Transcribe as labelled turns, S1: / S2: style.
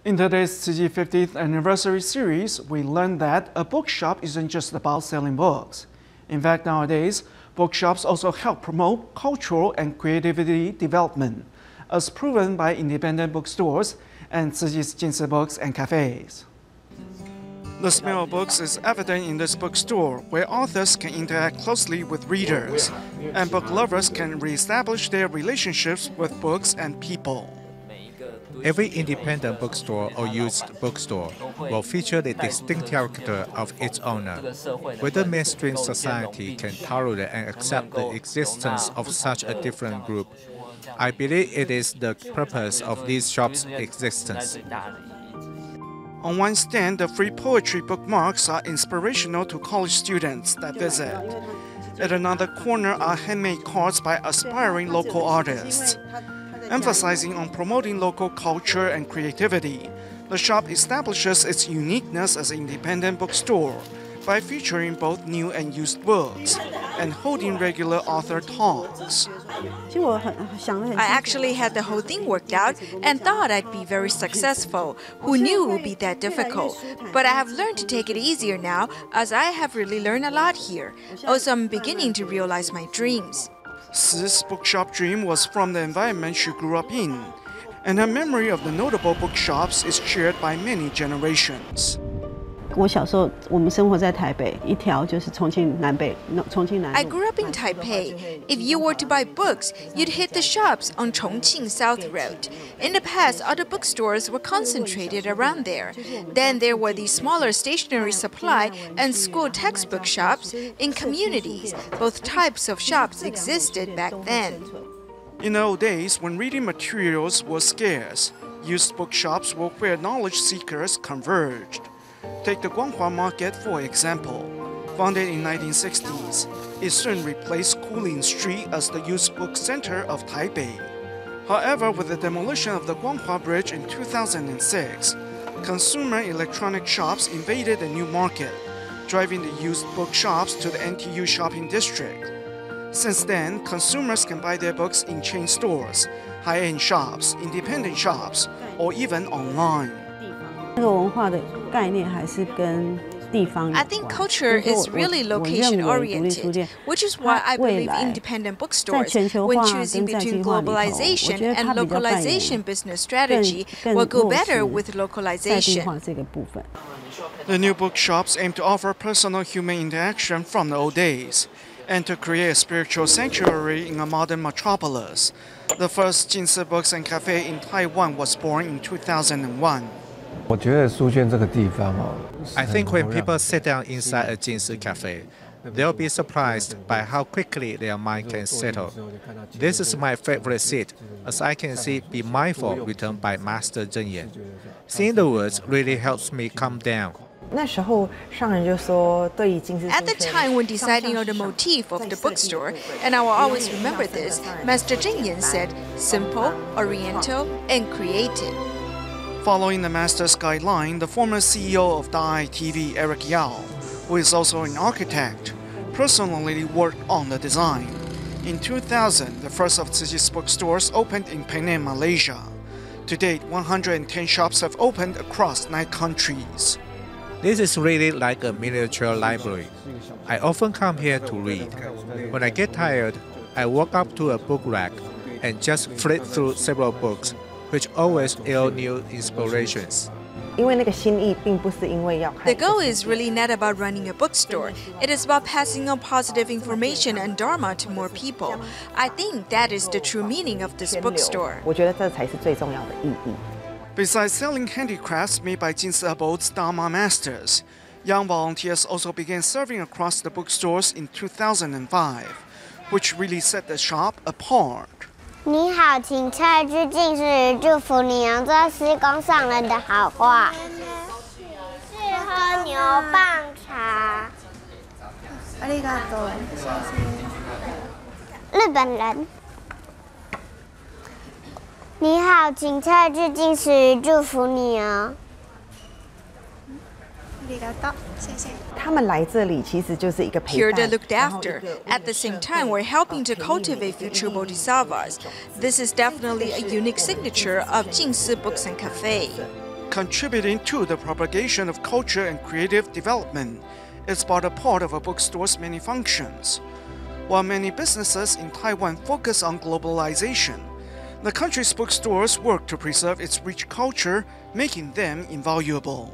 S1: In today's Tzu Chi 50th anniversary series, we learned that a bookshop isn't just about selling books. In fact, nowadays, bookshops also help promote cultural and creativity development, as proven by independent bookstores and Tzu Chi's Jing books and cafes. The smell of books is evident in this bookstore, where authors can interact closely with readers, and book lovers can reestablish their relationships with books and people.
S2: Every independent bookstore or used bookstore will feature the distinct character of its owner. Whether mainstream society can tolerate and accept the existence of such a different group, I believe it is the purpose of these shops' existence.
S1: On one stand, the free poetry bookmarks are inspirational to college students that visit. At another corner are handmade cards by aspiring local artists. Emphasizing on promoting local culture and creativity, the shop establishes its uniqueness as an independent bookstore by featuring both new and used books and holding regular author talks.
S3: I actually had the whole thing worked out and thought I'd be very successful. Who knew it would be that difficult? But I have learned to take it easier now, as I have really learned a lot here. Also, I'm beginning to realize my dreams.
S1: Tzu's bookshop dream was from the environment she grew up in, and her memory of the notable bookshops is shared by many generations.
S3: I grew up in Taipei. If you were to buy books, you'd hit the shops on Chongqing South Road. In the past, other bookstores were concentrated around there. Then there were the smaller stationery supply and school textbook shops in communities. Both types of shops existed back then.
S1: In the old days, when reading materials were scarce, used bookshops were where knowledge seekers converged. Take the Guanghua Market, for example. Founded in 1960s, it soon replaced Kulin Street as the used book center of Taipei. However, with the demolition of the Guanghua Bridge in 2006, consumer electronic shops invaded the new market, driving the used bookshops to the NTU shopping district. Since then, consumers can buy their books in chain stores, high-end shops, independent shops, or even online.
S3: I think culture is really location-oriented, which is why I believe independent bookstores, when choosing between globalization and localization business strategy, will go better with localization.
S1: The new bookshops aim to offer personal human interaction from the old days, and to create a spiritual sanctuary in a modern metropolis. The first Jing Books and Cafe in Taiwan was born in 2001.
S2: I think when people sit down inside a Jing cafe, they'll be surprised by how quickly their mind can settle. This is my favorite seat, as I can see "Be Mindful" written by Master Zheng. Seeing the words really helps me calm down.
S3: At the time when deciding on the motif of the bookstore, and I will always remember this, Master Jing said, simple, oriental, and creative.
S1: Following the master's guideline, the former CEO of Chi50, Eric Yao, who is also an architect, personally worked on the design. In 2000, the first of Tzu Chi's bookstores opened in Penang, Malaysia. To date, 110 shops have opened across 9 countries.
S2: This is really like a miniature library. I often come here to read. When I get tired, I walk up to a book rack and just flip through several books, which always yield new inspirations.
S3: The goal is really not about running a bookstore. It is about passing on positive information and Dharma to more people. I think that is the true meaning of this bookstore.
S1: Besides selling handicrafts made by Jing abode's Dharma masters, young volunteers also began serving across the bookstores in 2005, which really set the shop apart.
S4: 你好，请蔡居进士祝福你用这施工上人的好话。是喝牛蒡茶。ありがとう。日本人。你好，请蔡居进士祝福你哦。
S3: Here they're looked after. At the same time, we're helping to cultivate future bodhisattvas. This is definitely a unique signature of Jing Books and Cafe.
S1: contributing to the propagation of culture and creative development is but a part of a bookstore's many functions. While many businesses in Taiwan focus on globalization, the country's bookstores work to preserve its rich culture, making them invaluable.